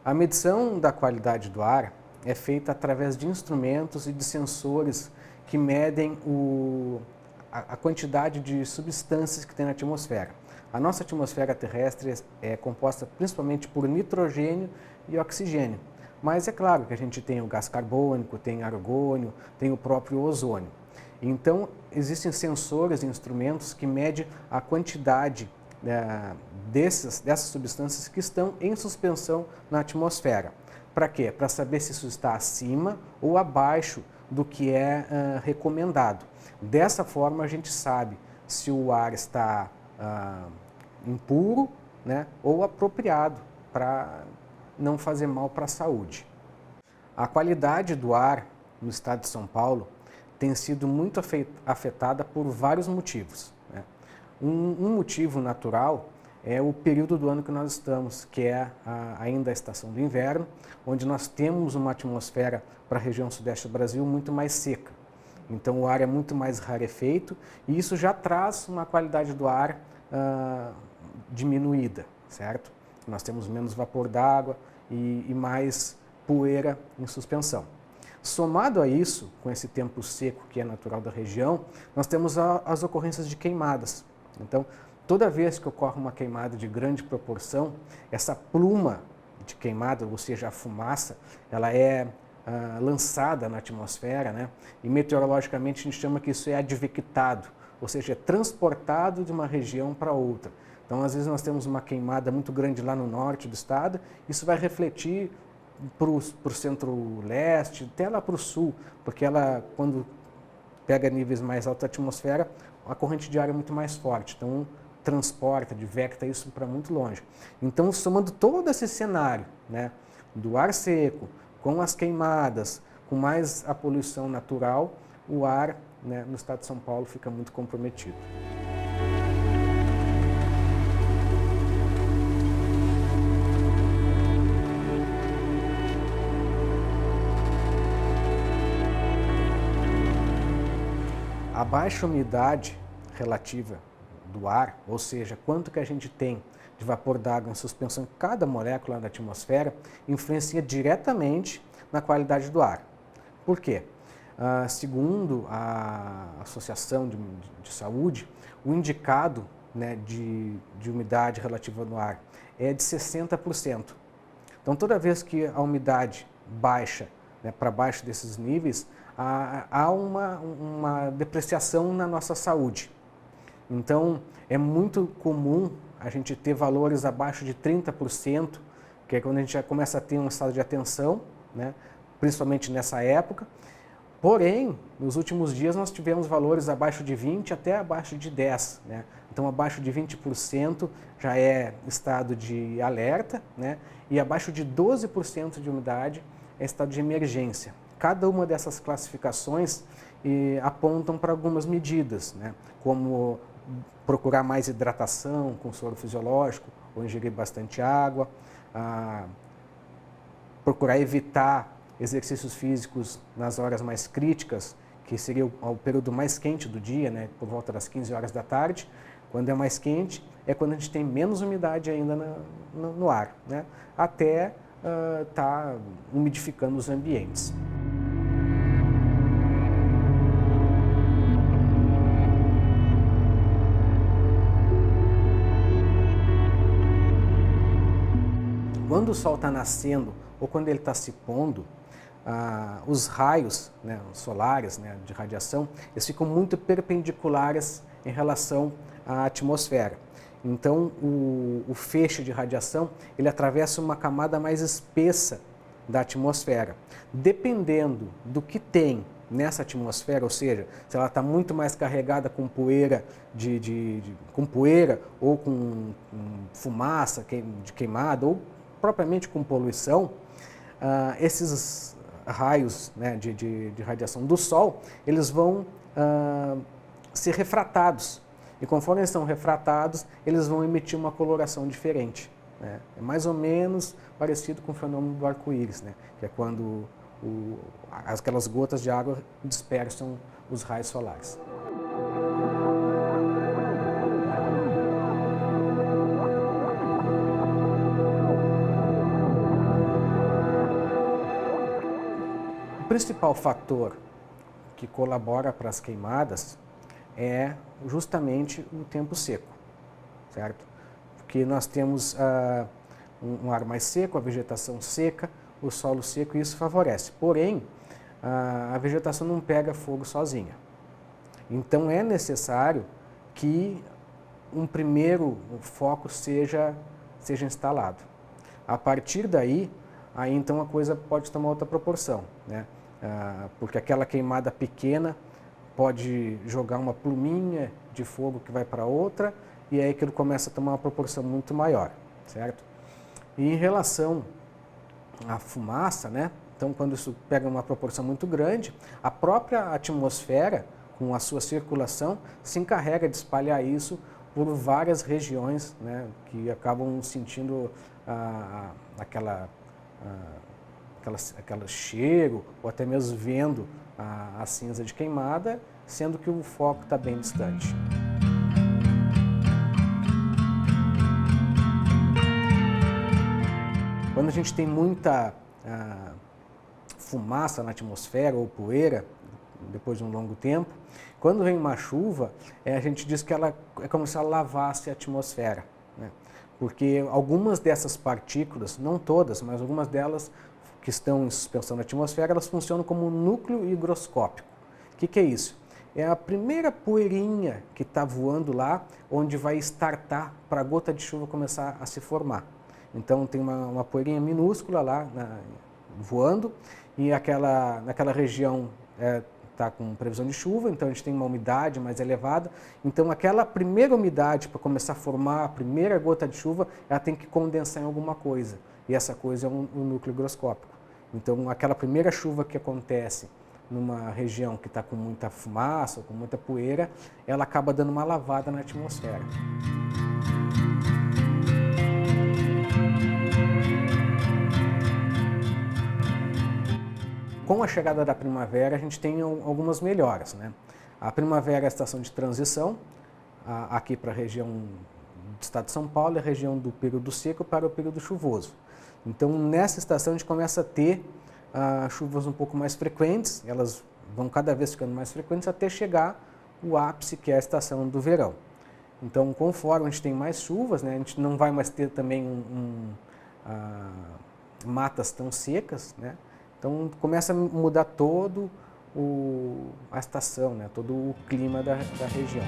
A medição da qualidade do ar é feita através de instrumentos e de sensores que medem a quantidade de substâncias que tem na atmosfera. A nossa atmosfera terrestre é composta principalmente por nitrogênio e oxigênio. Mas é claro que a gente tem o gás carbônico, tem argônio, tem o próprio ozônio. Então, existem sensores e instrumentos que medem a quantidade dessas substâncias que estão em suspensão na atmosfera. Para quê? Para saber se isso está acima ou abaixo do que é recomendado. Dessa forma, a gente sabe se o ar está impuro, né, ou apropriado para não fazer mal para a saúde. A qualidade do ar no estado de São Paulo tem sido muito afetada por vários motivos, né? Um motivo natural é o período do ano que nós estamos, que é ainda a estação do inverno, onde nós temos uma atmosfera para a região sudeste do Brasil muito mais seca. Então o ar é muito mais rarefeito e isso já traz uma qualidade do ar diminuída, certo? Nós temos menos vapor d'água e mais poeira em suspensão. Somado a isso, com esse tempo seco que é natural da região, nós temos as ocorrências de queimadas. Então, toda vez que ocorre uma queimada de grande proporção, essa pluma de queimada, ou seja, a fumaça, ela é lançada na atmosfera, né? E meteorologicamente a gente chama que isso é advectado, ou seja, é transportado de uma região para outra. Então, às vezes nós temos uma queimada muito grande lá no norte do estado, isso vai refletir para o centro-leste, até lá para o sul, porque ela, quando pega níveis mais altos da atmosfera, a corrente de ar é muito mais forte, então transporta, advecta isso para muito longe. Então, somando todo esse cenário, né, do ar seco, com as queimadas, com mais a poluição natural, o ar, né, no estado de São Paulo fica muito comprometido. A baixa umidade relativa do ar, ou seja, quanto que a gente tem de vapor d'água em suspensão em cada molécula da atmosfera, influencia diretamente na qualidade do ar. Por quê? Segundo a Associação de Saúde, o indicado, né, de umidade relativa no ar é de 60%. Então, toda vez que a umidade baixa, né, para baixo desses níveis, há uma depreciação na nossa saúde. Então, é muito comum a gente ter valores abaixo de 30%, que é quando a gente já começa a ter um estado de atenção, né, principalmente nessa época. Porém, nos últimos dias nós tivemos valores abaixo de 20% até abaixo de 10%. Né? Então, abaixo de 20% já é estado de alerta, né? E abaixo de 12% de umidade é estado de emergência. Cada uma dessas classificações apontam para algumas medidas, né? Como procurar mais hidratação com soro fisiológico ou ingerir bastante água, procurar evitar exercícios físicos nas horas mais críticas, que seria o período mais quente do dia, né? Por volta das 15 horas da tarde. Quando é mais quente, é quando a gente tem menos umidade ainda no ar, né? Até tá umidificando os ambientes. Quando o sol está nascendo ou quando ele está se pondo, os raios, né, solares, né, de radiação, eles ficam muito perpendiculares em relação à atmosfera. Então, o feixe de radiação, ele atravessa uma camada mais espessa da atmosfera. Dependendo do que tem nessa atmosfera, ou seja, se ela está muito mais carregada com poeira, com poeira ou com fumaça de queimada, ou propriamente com poluição, esses raios, né, de radiação do Sol, eles vão ser refratados. E conforme eles são refratados, eles vão emitir uma coloração diferente, né? É mais ou menos parecido com o fenômeno do arco-íris, né? Que é quando aquelas gotas de água dispersam os raios solares. principal fator que colabora para as queimadas é justamente o tempo seco, certo? Porque nós temos um ar mais seco, a vegetação seca, o solo seco, e isso favorece. Porém, a vegetação não pega fogo sozinha. Então é necessário que um primeiro foco seja instalado. A partir daí, aí então a coisa pode tomar outra proporção, né? Porque aquela queimada pequena pode jogar uma pluminha de fogo que vai para outra, e aí aquilo começa a tomar uma proporção muito maior, certo? E em relação à fumaça, né? Então, quando isso pega uma proporção muito grande, a própria atmosfera, com a sua circulação, se encarrega de espalhar isso por várias regiões, né, que acabam sentindo aquele cheiro, ou até mesmo vendo a cinza de queimada, sendo que o foco está bem distante. Quando a gente tem muita fumaça na atmosfera ou poeira, depois de um longo tempo, quando vem uma chuva, a gente diz que ela é como se ela lavasse a atmosfera, né? Porque algumas dessas partículas, não todas, mas algumas delas que estão em suspensão na atmosfera, elas funcionam como um núcleo higroscópico. O que é isso? É a primeira poeirinha que está voando lá, onde vai startar para a gota de chuva começar a se formar. Então tem uma poeirinha minúscula lá voando, e naquela região está com previsão de chuva, então a gente tem uma umidade mais elevada. Então aquela primeira umidade para começar a formar a primeira gota de chuva, ela tem que condensar em alguma coisa, e essa coisa é um núcleo higroscópico. Então aquela primeira chuva que acontece numa região que está com muita fumaça, ou com muita poeira, ela acaba dando uma lavada na atmosfera. Com a chegada da primavera, a gente tem algumas melhoras, né? A primavera é a estação de transição, aqui para a região do estado de São Paulo, é a região do período seco para o período chuvoso. Então, nessa estação, a gente começa a ter chuvas um pouco mais frequentes, elas vão cada vez ficando mais frequentes até chegar o ápice, que é a estação do verão. Então, conforme a gente tem mais chuvas, né, a gente não vai mais ter também matas tão secas, né? Então começa a mudar todo a estação, né? Todo o clima da região.